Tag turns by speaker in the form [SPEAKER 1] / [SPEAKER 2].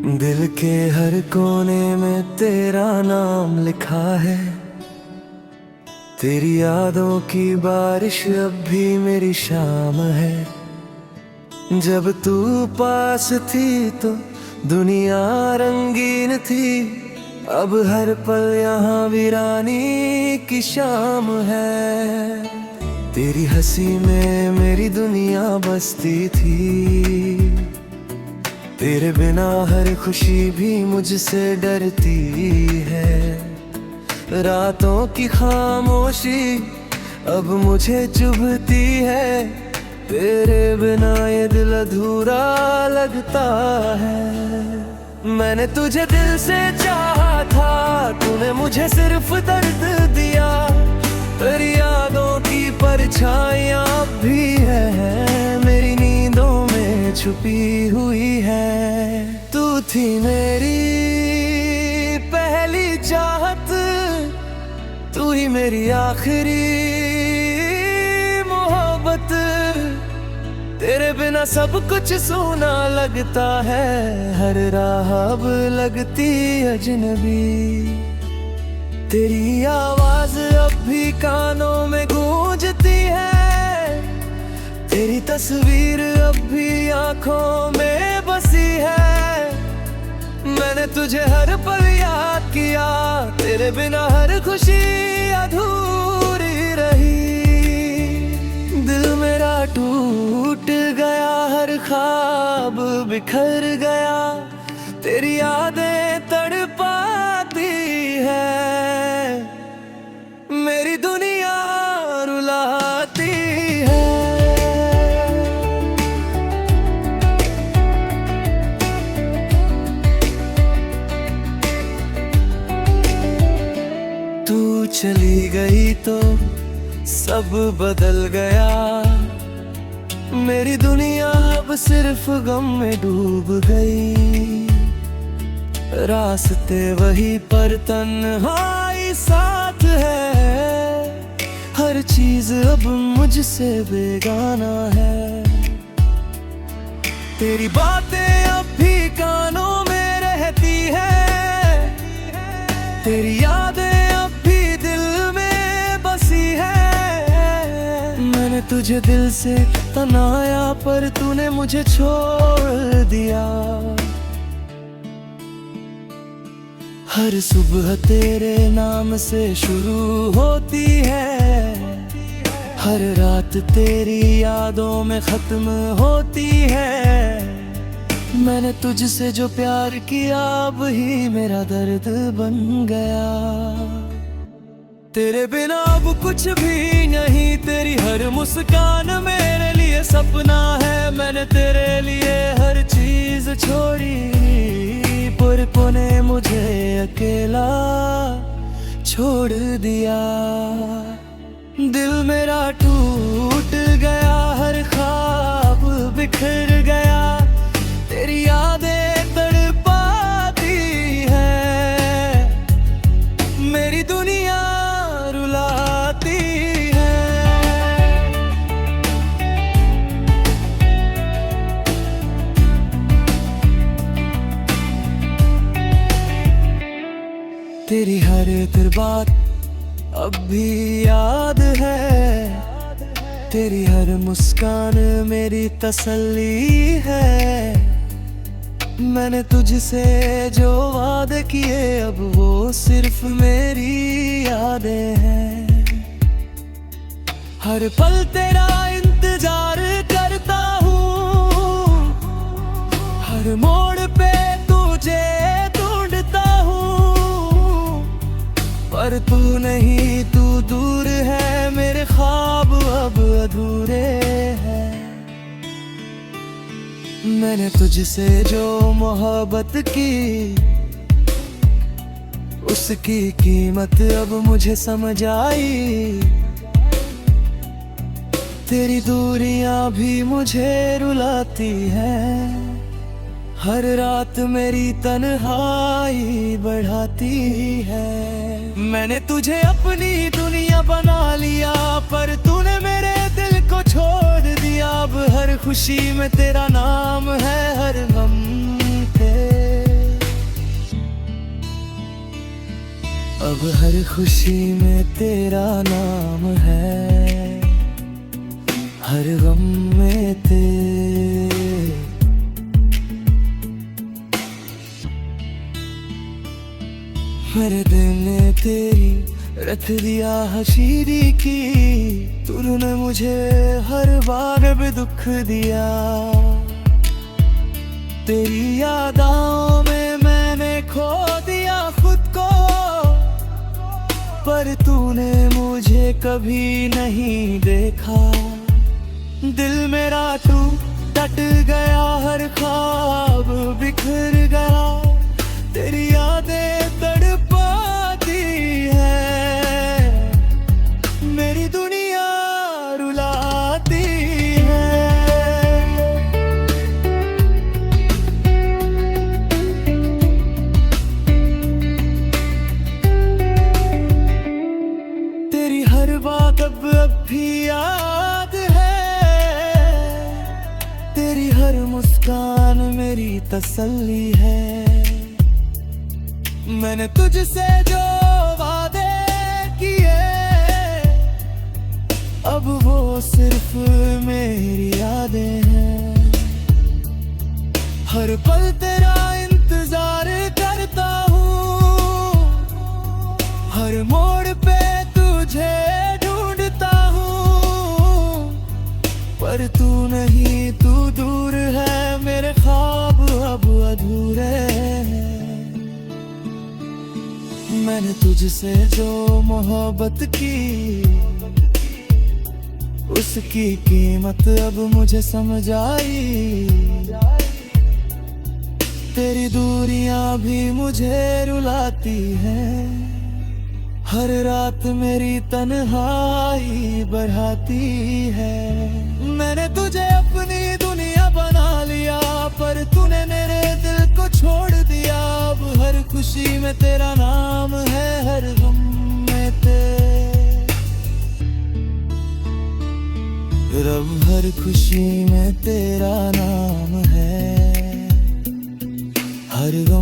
[SPEAKER 1] दिल के हर कोने में तेरा नाम लिखा है। तेरी यादों की बारिश अब भी मेरी शाम है। जब तू पास थी तो दुनिया रंगीन थी, अब हर पल यहाँ वीरानी की शाम है। तेरी हंसी में मेरी दुनिया बसती थी, तेरे बिना हर खुशी भी मुझसे डरती है। रातों की खामोशी अब मुझे चुभती है, तेरे बिना ये दिल अधूरा लगता है। मैंने तुझे दिल से चाहा था, तूने मुझे सिर्फ दर्द दिया। तेरी यादों की परछाइयां अब भी है, मेरी नींदों में छुपी हुई है। तू थी मेरी पहली चाहत, तू ही मेरी आखिरी मोहब्बत। तेरे बिना सब कुछ सूना लगता है, हर राह अब लगती अजनबी। तेरी आवाज अब भी कानों में गूंजती है, तेरी तस्वीर अब भी आंखों में बसी है। मैंने तुझे हर पल याद किया, तेरे बिना हर खुशी अधूरी रही। दिल मेरा टूट गया, हर ख्वाब बिखर गया, तेरी यादें तड़पाती है, मेरी दुनिया रुलाती है। तू चली गई तो सब बदल गया, मेरी दुनिया अब सिर्फ गम में डूब गई। रास्ते वही पर तन्हाई साथ है, हर चीज अब मुझसे बेगाना है। तेरी बातें अब भी कानों में रहती है, तेरी यादें अब भी दिल में बसी है। मैंने तुझे दिल से तनाया पर तूने मुझे छोड़ दिया। हर सुबह तेरे नाम से शुरू होती है, हर रात तेरी यादों में खत्म होती है। मैंने तुझसे जो प्यार किया अब ही मेरा दर्द बन गया। तेरे बिना अब कुछ भी नहीं, तेरी हर मुस्कान मेरे लिए सपना है। मैंने तेरे लिए हर चीज छोड़ी, पर तूने मुझे अकेला छोड़ दिया। दिल मेरा टूट गया, हर ख्वाब बिखर गया, तेरी यादें तड़पाती है, मेरी दुनिया रुलाती है। तेरी हर एक बात अब भी याद है, तेरी हर मुस्कान मेरी तसल्ली है। मैंने तुझसे जो वादे किए अब वो सिर्फ मेरी यादें हैं। हर पल तेरा इंतजार करता हूँ, हर मोड़ पे तुझे ढूंढता हूँ, पर तू नहीं, तू दूर है, मेरे ख्वाब अब अधूरे हैं। मैंने तुझसे जो मोहब्बत की, उसकी कीमत अब मुझे समझ आई। तेरी दूरियां भी मुझे रुलाती हैं, हर रात मेरी तन्हाई बढ़ाती है। मैंने तुझे अपनी दुनिया बना लिया, पर तूने मेरे दिल को छोड़ अब हर खुशी में तेरा नाम है, हर गम पे अब हर खुशी में तेरा नाम है, हर गम में मेरे दिल ने तेरी रख दिया हसीरी की, तूने मुझे हर बार भी दुख दिया। तेरी यादों में मैंने खो दिया खुद को, पर तूने मुझे कभी नहीं देखा। दिल मेरा टूट गया, हर ख्वाब बिखर गया, तेरी यादें तड़पाती है, मेरी दुनिया रुलाती है। तेरी हर बात अब भी याद है, तेरी हर मुस्कान मेरी तसल्ली है। मैंने तुझसे जो वादे किए, अब वो सिर्फ मेरी यादें हैं। हर पल तेरा इंतजार करता हूँ, हर मोड़ पे तुझे ढूंढता हूँ, पर तू नहीं, तू दूर है, मेरे ख्वाब अब अधूरे हैं। मैंने तुझसे जो मोहब्बत की, उसकी कीमत अब मुझे समझ आई। तेरी दूरियां भी मुझे रुलाती हैं, हर रात मेरी तन्हाई बढ़ाती है। मैंने तुझे अपनी दुनिया बना लिया, पर तूने मेरे दिल को छोड़ दिया। अब हर खुशी में तेरा नाम है, हर गम में रब, हर खुशी में तेरा नाम है, हर गम